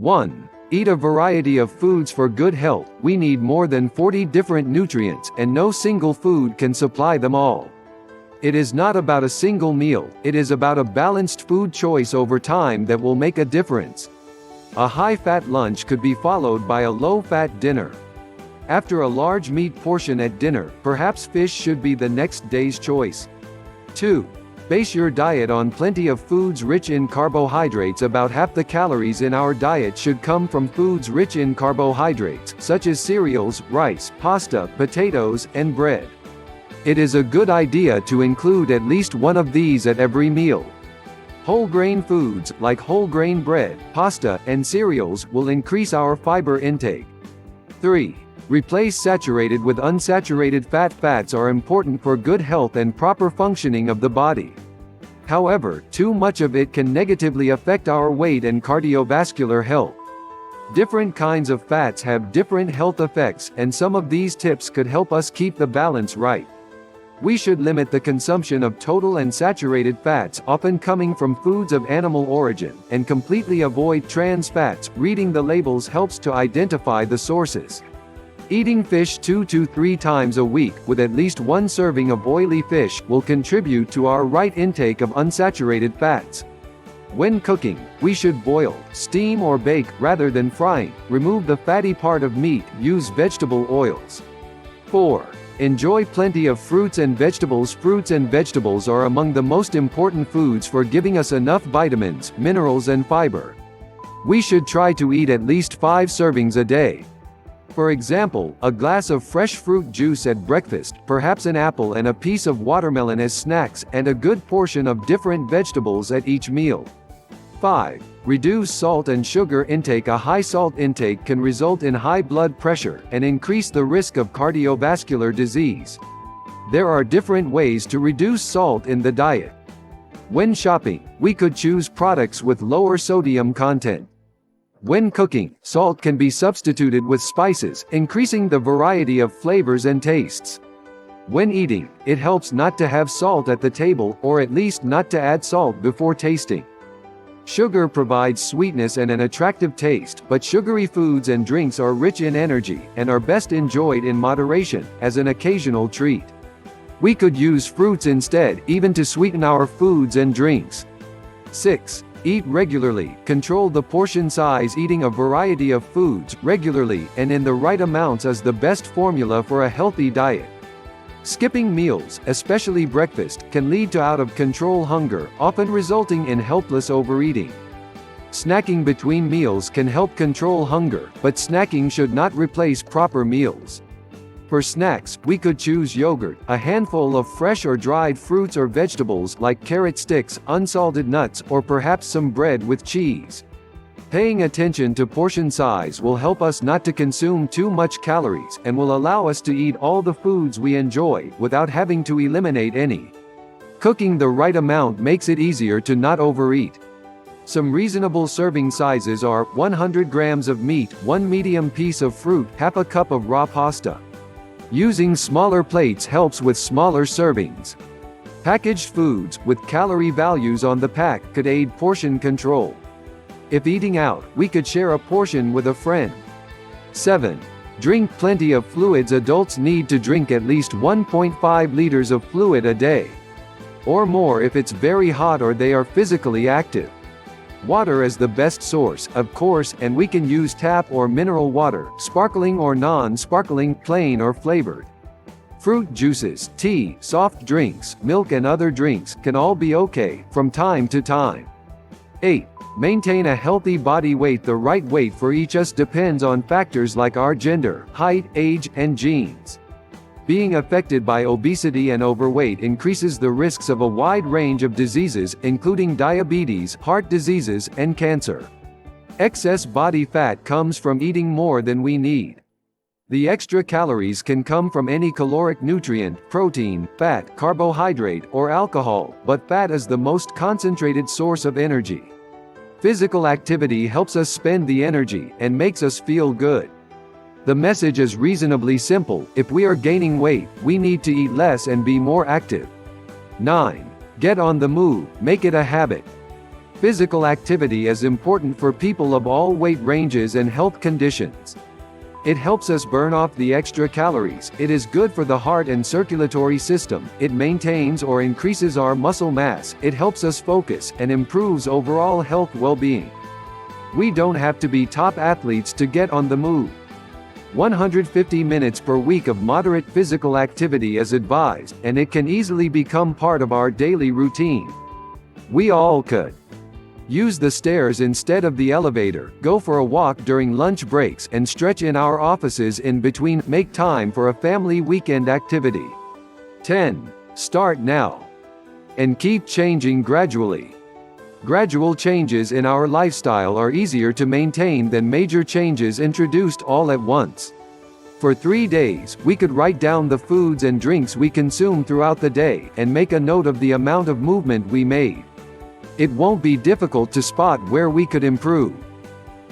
1. Eat a variety of foods for good health. We need more than 40 different nutrients, and no single food can supply them all. It is not about a single meal, it is about a balanced food choice over time that will make a difference. A high-fat lunch could be followed by a low-fat dinner. After a large meat portion at dinner, perhaps fish should be the next day's choice. 2. Base your diet on plenty of foods rich in carbohydrates. About half the calories in our diet should come from foods rich in carbohydrates, such as cereals, rice, pasta, potatoes, and bread. It is a good idea to include at least one of these at every meal. Whole grain foods, like whole grain bread, pasta, and cereals, will increase our fiber intake. 3. Replace saturated with unsaturated fat. Fats are important for good health and proper functioning of the body. However, too much of it can negatively affect our weight and cardiovascular health. Different kinds of fats have different health effects, and some of these tips could help us keep the balance right. We should limit the consumption of total and saturated fats, often coming from foods of animal origin, and completely avoid trans fats. Reading the labels helps to identify the sources. Eating fish 2 to 3 times a week, with at least one serving of oily fish, will contribute to our right intake of unsaturated fats. When cooking, we should boil, steam or bake, rather than frying. Remove the fatty part of meat. Use vegetable oils. 4. Enjoy plenty of fruits and vegetables. Fruits and vegetables are among the most important foods for giving us enough vitamins, minerals and fiber. We should try to eat at least 5 servings a day. For example, a glass of fresh fruit juice at breakfast, perhaps an apple and a piece of watermelon as snacks, and a good portion of different vegetables at each meal. 5. Reduce salt and sugar intake. A high salt intake can result in high blood pressure, and increase the risk of cardiovascular disease. There are different ways to reduce salt in the diet. When shopping, we could choose products with lower sodium content. When cooking, salt can be substituted with spices, increasing the variety of flavors and tastes. When eating, it helps not to have salt at the table, or at least not to add salt before tasting. Sugar provides sweetness and an attractive taste, but sugary foods and drinks are rich in energy, and are best enjoyed in moderation, as an occasional treat. We could use fruits instead, even to sweeten our foods and drinks. 6. Eat regularly. Control the portion size. Eating a variety of foods, regularly, and in the right amounts is the best formula for a healthy diet. Skipping meals, especially breakfast, can lead to out-of-control hunger, often resulting in helpless overeating. Snacking between meals can help control hunger, but snacking should not replace proper meals. For snacks, we could choose yogurt, a handful of fresh or dried fruits or vegetables like carrot sticks, unsalted nuts, or perhaps some bread with cheese. Paying attention to portion size will help us not to consume too much calories, and will allow us to eat all the foods we enjoy, without having to eliminate any. Cooking the right amount makes it easier to not overeat. Some reasonable serving sizes are 100 grams of meat, 1 medium piece of fruit, half a cup of raw pasta. Using smaller plates helps with smaller servings. Packaged foods, with calorie values on the pack, could aid portion control. If eating out, we could share a portion with a friend. 7. Drink plenty of fluids. Adults need to drink at least 1.5 liters of fluid a day. Or more if it's very hot or they are physically active. Water is the best source, of course, and we can use tap or mineral water, sparkling or non-sparkling, plain or flavored. Fruit juices, tea, soft drinks, milk and other drinks can all be okay, from time to time. 8. Maintain a healthy body weight. The right weight for each us depends on factors like our gender, height, age, and genes. Being affected by obesity and overweight increases the risks of a wide range of diseases, including diabetes, heart diseases, and cancer. Excess body fat comes from eating more than we need. The extra calories can come from any caloric nutrient, protein, fat, carbohydrate, or alcohol, but fat is the most concentrated source of energy. Physical activity helps us spend the energy, and makes us feel good. The message is reasonably simple: if we are gaining weight, we need to eat less and be more active. 9. Get on the move, make it a habit. Physical activity is important for people of all weight ranges and health conditions. It helps us burn off the extra calories, it is good for the heart and circulatory system, it maintains or increases our muscle mass, it helps us focus, and improves overall health well-being. We don't have to be top athletes to get on the move. 150 minutes per week of moderate physical activity is advised, and it can easily become part of our daily routine. We all could use the stairs instead of the elevator, go for a walk during lunch breaks, and stretch in our offices in between. Make time for a family weekend activity. 10. Start now. And keep changing gradually. Gradual changes in our lifestyle are easier to maintain than major changes introduced all at once. For 3 days, we could write down the foods and drinks we consume throughout the day, and make a note of the amount of movement we made. It won't be difficult to spot where we could improve.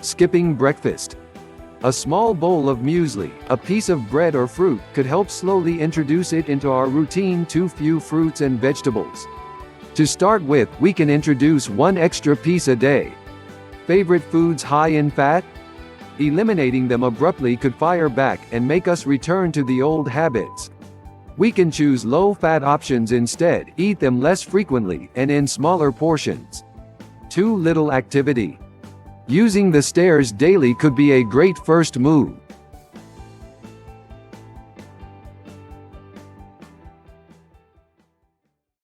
Skipping breakfast. A small bowl of muesli, a piece of bread or fruit, could help slowly introduce it into our routine. Too few fruits and vegetables. To start with, we can introduce 1 extra piece a day. Favorite foods high in fat? Eliminating them abruptly could fire back and make us return to the old habits. We can choose low-fat options instead, eat them less frequently, and in smaller portions. Too little activity. Using the stairs daily could be a great first move.